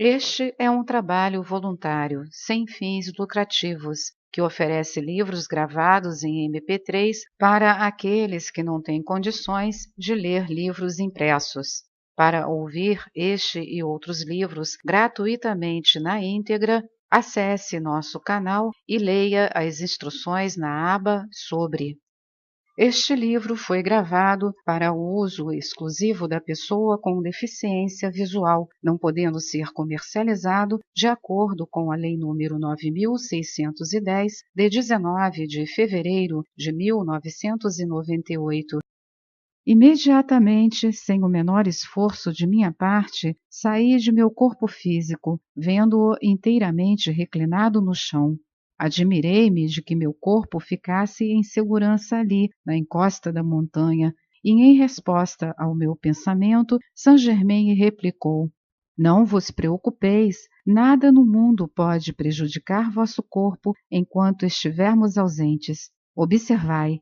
Este é um trabalho voluntário, sem fins lucrativos, que oferece livros gravados em MP3 para aqueles que não têm condições de ler livros impressos. Para ouvir este e outros livros gratuitamente na íntegra, acesse nosso canal e leia as instruções na aba Sobre. Este livro foi gravado para o uso exclusivo da pessoa com deficiência visual, não podendo ser comercializado de acordo com a Lei nº 9.610, de 19 de fevereiro de 1998. Imediatamente, sem o menor esforço de minha parte, saí de meu corpo físico, vendo-o inteiramente reclinado no chão. Admirei-me de que meu corpo ficasse em segurança ali, na encosta da montanha, e em resposta ao meu pensamento, Saint-Germain replicou: Não vos preocupeis, nada no mundo pode prejudicar vosso corpo enquanto estivermos ausentes. Observai.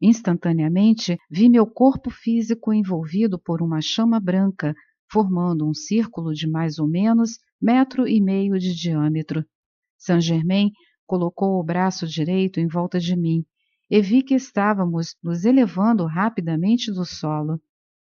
Instantaneamente, vi meu corpo físico envolvido por uma chama branca, formando um círculo de mais ou menos 1,5 metros de diâmetro. Saint-Germain colocou o braço direito em volta de mim e vi que estávamos nos elevando rapidamente do solo.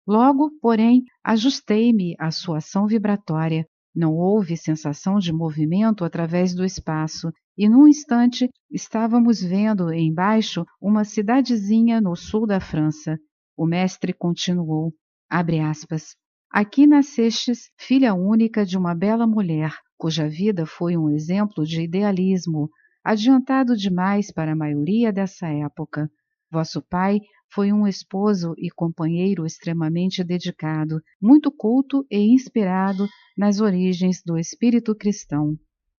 Logo, porém, ajustei-me à sua ação vibratória. Não houve sensação de movimento através do espaço, e num instante estávamos vendo embaixo uma cidadezinha no sul da França. O mestre continuou, abre aspas, aqui nascestes, filha única de uma bela mulher, cuja vida foi um exemplo de idealismo, adiantado demais para a maioria dessa época. Vosso pai foi um esposo e companheiro extremamente dedicado, muito culto e inspirado nas origens do espírito cristão.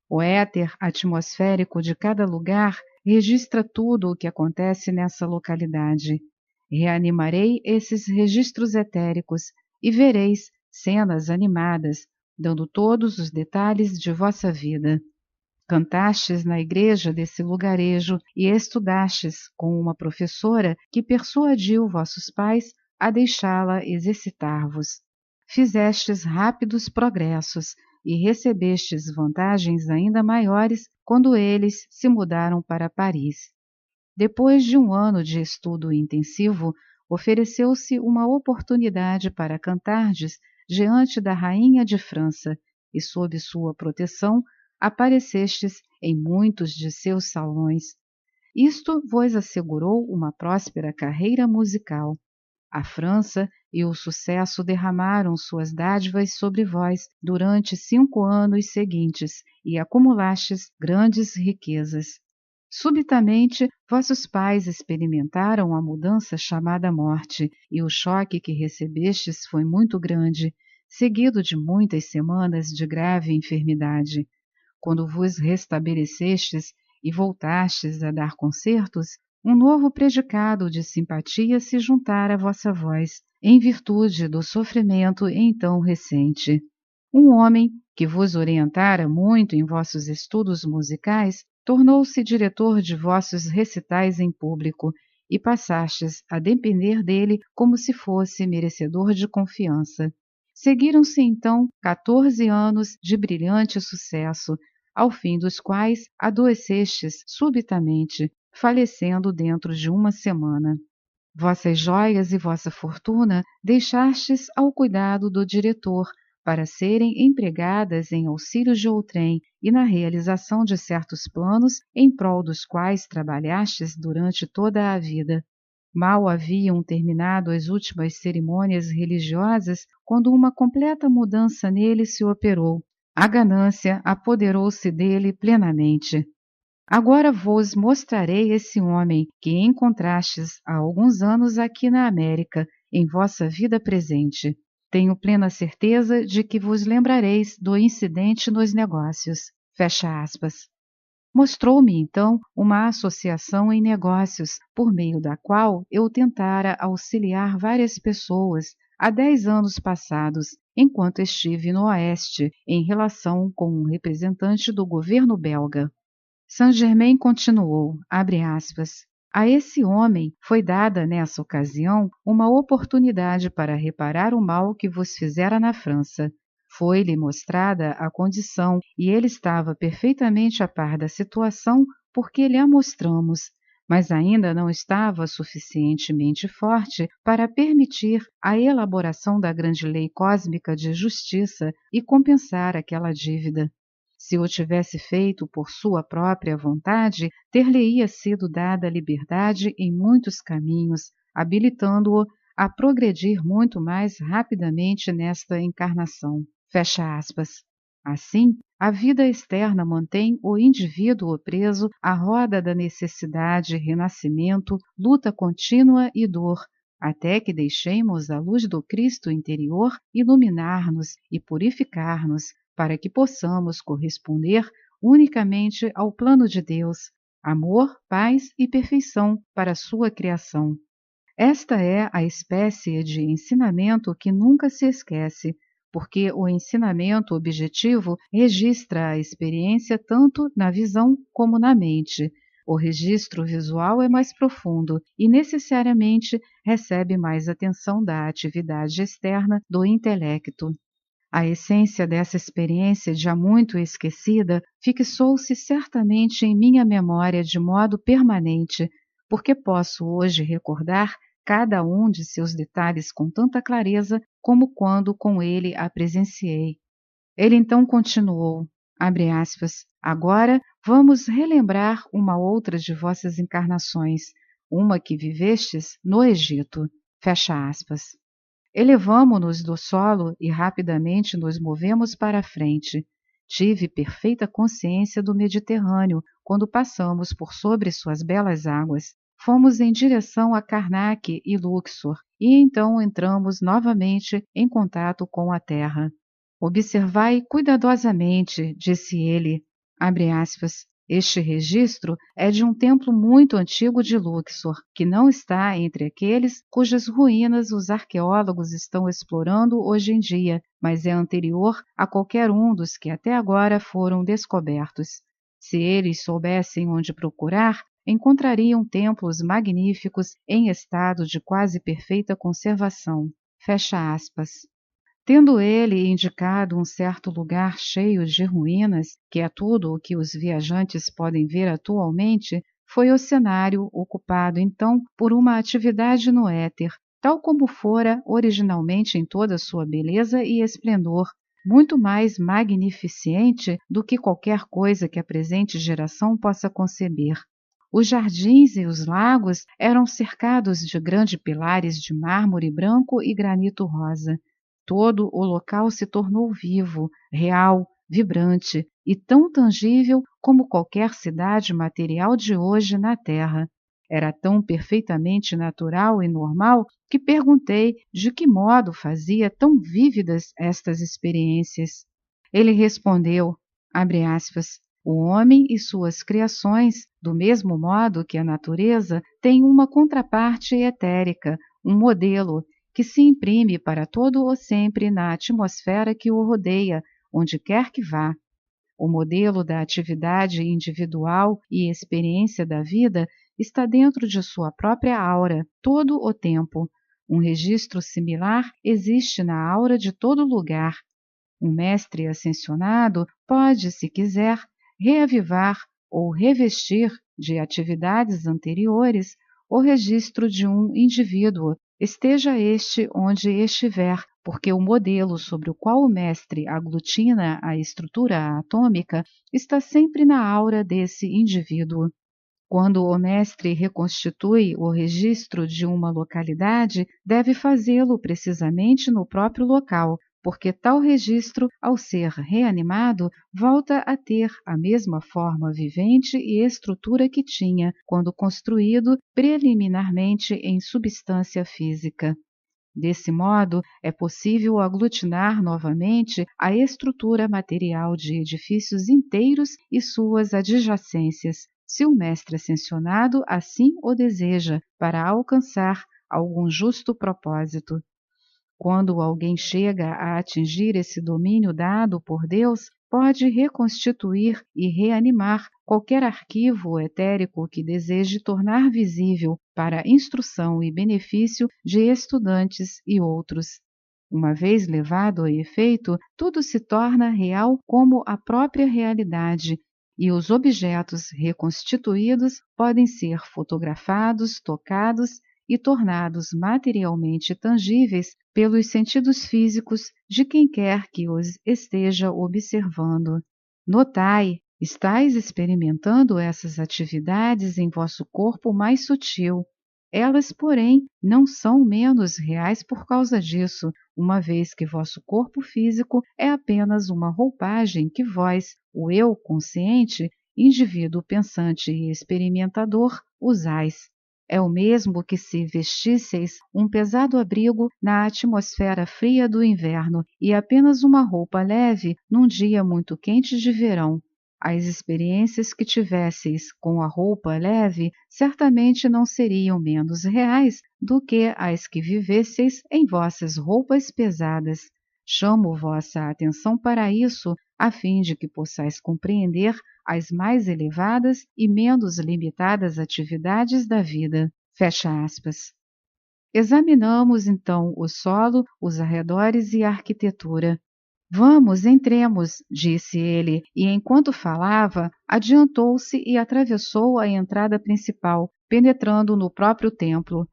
O éter atmosférico de cada lugar registra tudo o que acontece nessa localidade. Reanimarei esses registros etéricos e vereis cenas animadas, dando todos os detalhes de vossa vida. Cantastes na igreja desse lugarejo e estudastes com uma professora que persuadiu vossos pais a deixá-la exercitar-vos. Fizestes rápidos progressos e recebestes vantagens ainda maiores quando eles se mudaram para Paris. Depois de um ano de estudo intensivo, ofereceu-se uma oportunidade para cantardes diante da rainha de França e, sob sua proteção, aparecestes em muitos de seus salões. Isto vos assegurou uma próspera carreira musical. A França e o sucesso derramaram suas dádivas sobre vós durante 5 anos seguintes e acumulastes grandes riquezas. Subitamente, vossos pais experimentaram a mudança chamada morte, e o choque que recebestes foi muito grande, seguido de muitas semanas de grave enfermidade. Quando vos restabelecestes e voltastes a dar concertos, um novo predicado de simpatia se juntara à vossa voz, em virtude do sofrimento então recente. Um homem que vos orientara muito em vossos estudos musicais tornou-se diretor de vossos recitais em público e passastes a depender dele como se fosse merecedor de confiança. Seguiram-se então 14 anos de brilhante sucesso, ao fim dos quais adoecestes subitamente, falecendo dentro de uma semana. Vossas joias e vossa fortuna deixastes ao cuidado do diretor, para serem empregadas em auxílios de outrem e na realização de certos planos em prol dos quais trabalhastes durante toda a vida. Mal haviam terminado as últimas cerimônias religiosas quando uma completa mudança nele se operou. A ganância apoderou-se dele plenamente. Agora vos mostrarei esse homem que encontrastes há alguns anos aqui na América, em vossa vida presente. Tenho plena certeza de que vos lembrareis do incidente nos negócios. Fecha aspas. Mostrou-me, então, uma associação em negócios, por meio da qual eu tentara auxiliar várias pessoas há 10 anos passados, enquanto estive no Oeste, em relação com um representante do governo belga. Saint-Germain continuou, abre aspas, a esse homem foi dada, nessa ocasião, uma oportunidade para reparar o mal que vos fizera na França. Foi-lhe mostrada a condição e ele estava perfeitamente a par da situação porque lhe a mostramos, mas ainda não estava suficientemente forte para permitir a elaboração da grande lei cósmica de justiça e compensar aquela dívida. Se o tivesse feito por sua própria vontade, ter-lhe-ia sido dada liberdade em muitos caminhos, habilitando-o a progredir muito mais rapidamente nesta encarnação. Fecha aspas. Assim, a vida externa mantém o indivíduo preso à roda da necessidade, renascimento, luta contínua e dor, até que deixemos a luz do Cristo interior iluminar-nos e purificar-nos, para que possamos corresponder unicamente ao plano de Deus, amor, paz e perfeição para a sua criação. Esta é a espécie de ensinamento que nunca se esquece, porque o ensinamento objetivo registra a experiência tanto na visão como na mente. O registro visual é mais profundo e necessariamente recebe mais atenção da atividade externa do intelecto. A essência dessa experiência já muito esquecida fixou-se certamente em minha memória de modo permanente, porque posso hoje recordar cada um de seus detalhes com tanta clareza como quando com ele a presenciei. Ele então continuou, abre aspas, agora vamos relembrar uma outra de vossas encarnações, uma que vivestes no Egito, fecha aspas. Elevamo-nos do solo e rapidamente nos movemos para a frente. Tive perfeita consciência do Mediterrâneo quando passamos por sobre suas belas águas. Fomos em direção a Karnak e Luxor e então entramos novamente em contato com a terra. Observai cuidadosamente, disse ele, abre aspas, este registro é de um templo muito antigo de Luxor, que não está entre aqueles cujas ruínas os arqueólogos estão explorando hoje em dia, mas é anterior a qualquer um dos que até agora foram descobertos. Se eles soubessem onde procurar, encontrariam templos magníficos em estado de quase perfeita conservação. Fecha aspas. Tendo ele indicado um certo lugar cheio de ruínas, que é tudo o que os viajantes podem ver atualmente, foi o cenário ocupado então por uma atividade no éter, tal como fora originalmente em toda sua beleza e esplendor, muito mais magnificente do que qualquer coisa que a presente geração possa conceber. Os jardins e os lagos eram cercados de grandes pilares de mármore branco e granito rosa. Todo o local se tornou vivo, real, vibrante e tão tangível como qualquer cidade material de hoje na Terra. Era tão perfeitamente natural e normal que perguntei de que modo fazia tão vívidas estas experiências. Ele respondeu, abre aspas, o homem e suas criações, do mesmo modo que a natureza, têm uma contraparte etérica, um modelo, que se imprime para todo o sempre na atmosfera que o rodeia, onde quer que vá. O modelo da atividade individual e experiência da vida está dentro de sua própria aura, todo o tempo. Um registro similar existe na aura de todo lugar. Um mestre ascensionado pode, se quiser, reavivar ou revestir de atividades anteriores o registro de um indivíduo, esteja este onde estiver, porque o modelo sobre o qual o mestre aglutina a estrutura atômica está sempre na aura desse indivíduo. Quando o mestre reconstitui o registro de uma localidade, deve fazê-lo precisamente no próprio local, porque tal registro, ao ser reanimado, volta a ter a mesma forma vivente e estrutura que tinha quando construído preliminarmente em substância física. Desse modo, é possível aglutinar novamente a estrutura material de edifícios inteiros e suas adjacências, se o mestre ascensionado assim o deseja, para alcançar algum justo propósito. Quando alguém chega a atingir esse domínio dado por Deus, pode reconstituir e reanimar qualquer arquivo etérico que deseje tornar visível para instrução e benefício de estudantes e outros. Uma vez levado a efeito, tudo se torna real como a própria realidade, e os objetos reconstituídos podem ser fotografados, tocados e tornados materialmente tangíveis pelos sentidos físicos de quem quer que os esteja observando. Notai, estais experimentando essas atividades em vosso corpo mais sutil. Elas, porém, não são menos reais por causa disso, uma vez que vosso corpo físico é apenas uma roupagem que vós, o eu consciente, indivíduo pensante e experimentador, usais. É o mesmo que se vestisseis um pesado abrigo na atmosfera fria do inverno e apenas uma roupa leve num dia muito quente de verão. As experiências que tivesseis com a roupa leve certamente não seriam menos reais do que as que vivesseis em vossas roupas pesadas. Chamo vossa atenção para isso, a fim de que possais compreender as mais elevadas e menos limitadas atividades da vida. Fecha aspas. Examinamos então o solo, os arredores e a arquitetura. Vamos, entremos, disse ele, e enquanto falava, adiantou-se e atravessou a entrada principal, penetrando no próprio templo.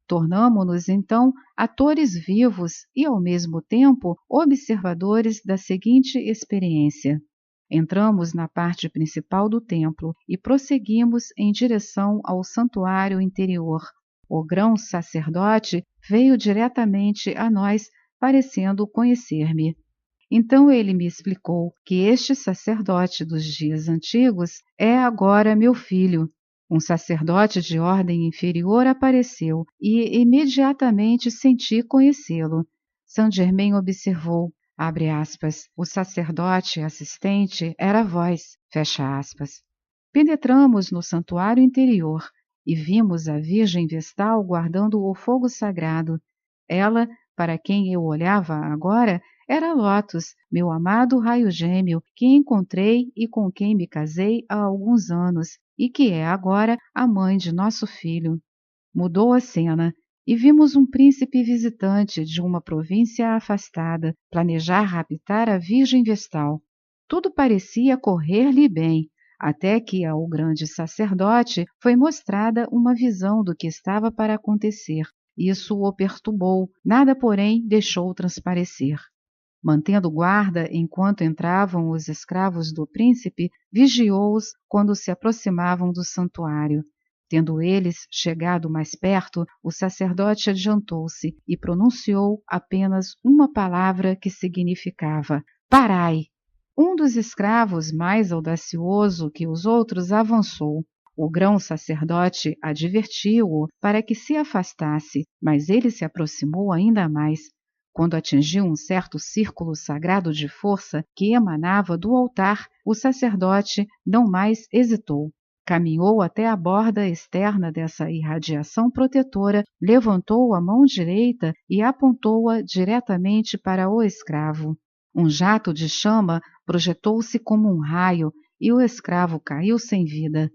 Tornamo-nos então atores vivos e, ao mesmo tempo, observadores da seguinte experiência. Entramos na parte principal do templo e prosseguimos em direção ao santuário interior. O grão-sacerdote veio diretamente a nós, parecendo conhecer-me. Então ele me explicou que este sacerdote dos dias antigos é agora meu filho. Um sacerdote de ordem inferior apareceu e imediatamente senti conhecê-lo. Saint-Germain observou, abre aspas, o sacerdote assistente era vós, fecha aspas. Penetramos no santuário interior e vimos a Virgem Vestal guardando o fogo sagrado. Ela, para quem eu olhava agora, era Lótus, meu amado raio gêmeo, que encontrei e com quem me casei há alguns anos, e que é agora a mãe de nosso filho. Mudou a cena, e vimos um príncipe visitante de uma província afastada planejar raptar a Virgem Vestal. Tudo parecia correr-lhe bem, até que ao grande sacerdote foi mostrada uma visão do que estava para acontecer. Isso o perturbou, nada, porém, deixou transparecer. Mantendo guarda enquanto entravam os escravos do príncipe, vigiou-os quando se aproximavam do santuário. Tendo eles chegado mais perto, o sacerdote adiantou-se e pronunciou apenas uma palavra que significava: parai! Um dos escravos, mais audacioso que os outros, avançou. O grão-sacerdote advertiu-o para que se afastasse, mas ele se aproximou ainda mais. Quando atingiu um certo círculo sagrado de força que emanava do altar, o sacerdote não mais hesitou. Caminhou até a borda externa dessa irradiação protetora, levantou a mão direita e apontou-a diretamente para o escravo. Um jato de chama projetou-se como um raio e o escravo caiu sem vida.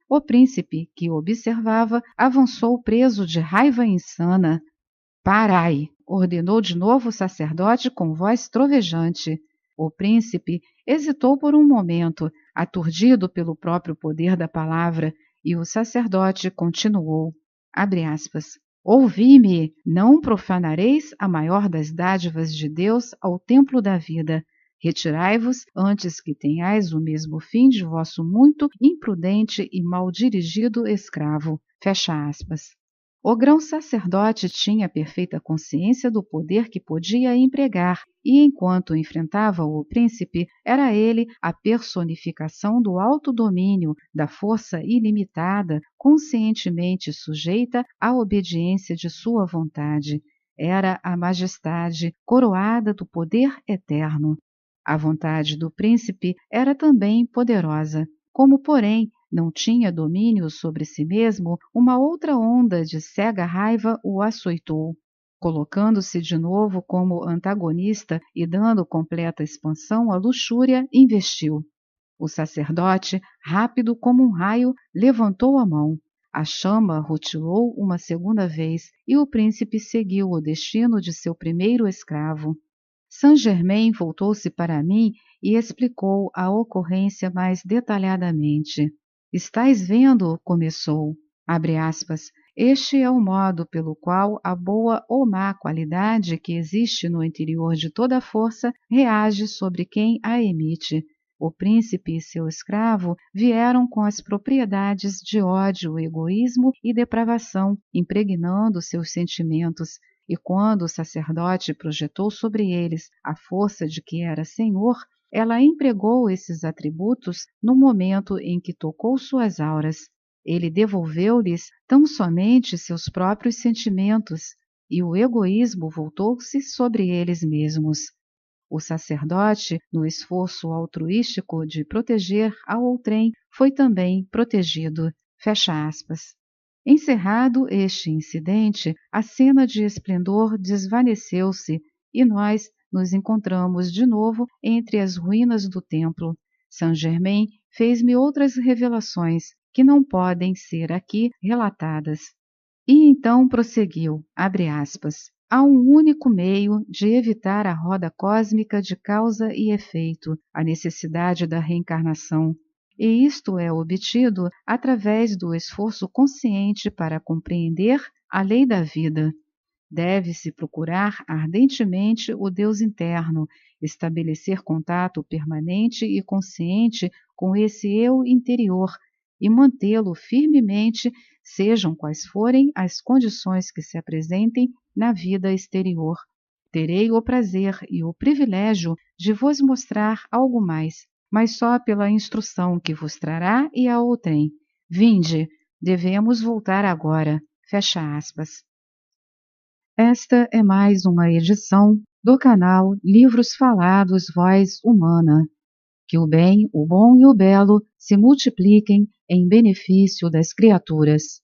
O príncipe, que observava, avançou preso de raiva insana. Parai! Ordenou de novo o sacerdote com voz trovejante. O príncipe hesitou por um momento, aturdido pelo próprio poder da palavra, e o sacerdote continuou, abre aspas, ouvi-me, não profanareis a maior das dádivas de Deus ao templo da vida. Retirai-vos antes que tenhais o mesmo fim de vosso muito imprudente e mal dirigido escravo. Fecha aspas. O grão-sacerdote tinha perfeita consciência do poder que podia empregar, e enquanto enfrentava o príncipe, era ele a personificação do alto domínio, da força ilimitada, conscientemente sujeita à obediência de sua vontade. Era a majestade coroada do poder eterno. A vontade do príncipe era também poderosa, como, porém, não tinha domínio sobre si mesmo, uma outra onda de cega raiva o açoitou. Colocando-se de novo como antagonista e dando completa expansão à luxúria, investiu. O sacerdote, rápido como um raio, levantou a mão. A chama rutilou uma segunda vez e o príncipe seguiu o destino de seu primeiro escravo. Saint-Germain voltou-se para mim e explicou a ocorrência mais detalhadamente. Estais vendo, começou, abre aspas, este é o modo pelo qual a boa ou má qualidade que existe no interior de toda força reage sobre quem a emite. O príncipe e seu escravo vieram com as propriedades de ódio, egoísmo e depravação, impregnando seus sentimentos, e quando o sacerdote projetou sobre eles a força de que era senhor, ela empregou esses atributos no momento em que tocou suas auras. Ele devolveu-lhes tão somente seus próprios sentimentos, e o egoísmo voltou-se sobre eles mesmos. O sacerdote, no esforço altruístico de proteger a outrem, foi também protegido. Fecha aspas. Encerrado este incidente, a cena de esplendor desvaneceu-se e nós nos encontramos de novo entre as ruínas do templo. Saint-Germain fez-me outras revelações que não podem ser aqui relatadas. E então prosseguiu, abre aspas, há um único meio de evitar a roda cósmica de causa e efeito, a necessidade da reencarnação, e isto é obtido através do esforço consciente para compreender a lei da vida. Deve-se procurar ardentemente o Deus interno, estabelecer contato permanente e consciente com esse eu interior e mantê-lo firmemente, sejam quais forem as condições que se apresentem na vida exterior. Terei o prazer e o privilégio de vos mostrar algo mais, mas só pela instrução que vos trará e a outrem. Vinde, devemos voltar agora. Fecha aspas. Esta é mais uma edição do canal Livros Falados Voz Humana. Que o bem, o bom e o belo se multipliquem em benefício das criaturas.